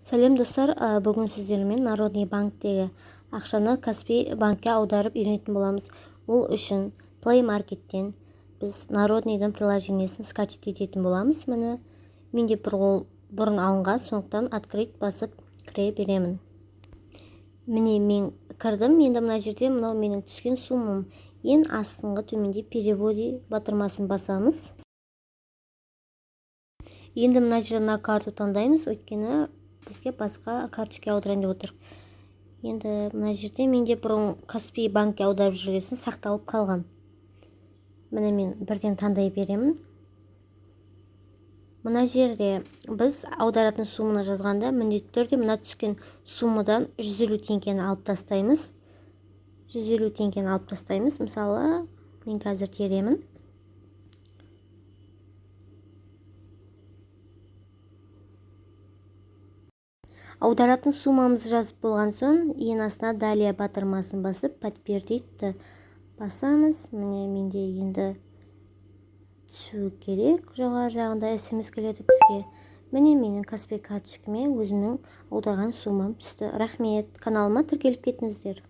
Сәлем достар, бүгін сіздермен Народный банктегі ақшаны Каспий банкке аударып үйренетін боламыз. Ол үшін Play Market'тен біз Народныйдың приложениесін скачать ететін боламыз. Міне, менде бұрын алынған, сондықтан открыть басып кіре беремін. Міне, мен кірдім. Енді мына жерде мынау менің түскен суммам. Ең астыңғы төменде переводи батырмасын басамыз. Енді мына жерде мына карту таңдаймыз, өйткені бізге басқа карточка аударайын деп отыр. Енді мына жерде менде бұрын Каспий банкке аударып жүргесін сақталып қалған. Міне мен бірден таңдай беремін. Мына жерде біз аударатын сумманы жазғанда міндетті түрде мына түскен суммадан 150 теңгені алып тастаймыз. 150 теңгені алып тастаймыз. Мысалы, мен қазір теремін. Аударатын суммамызды жазып болған соң, ең астына далее батырмасын басып, подтвердить басамыз. Міне менде енді түсу керек. Жоғары жағында SMS келеді бізге. Міне менің Каспий карточкаме өзімнің аударған суммам түсті. Рахмет, каналыма тіркеліп кетіңіздер.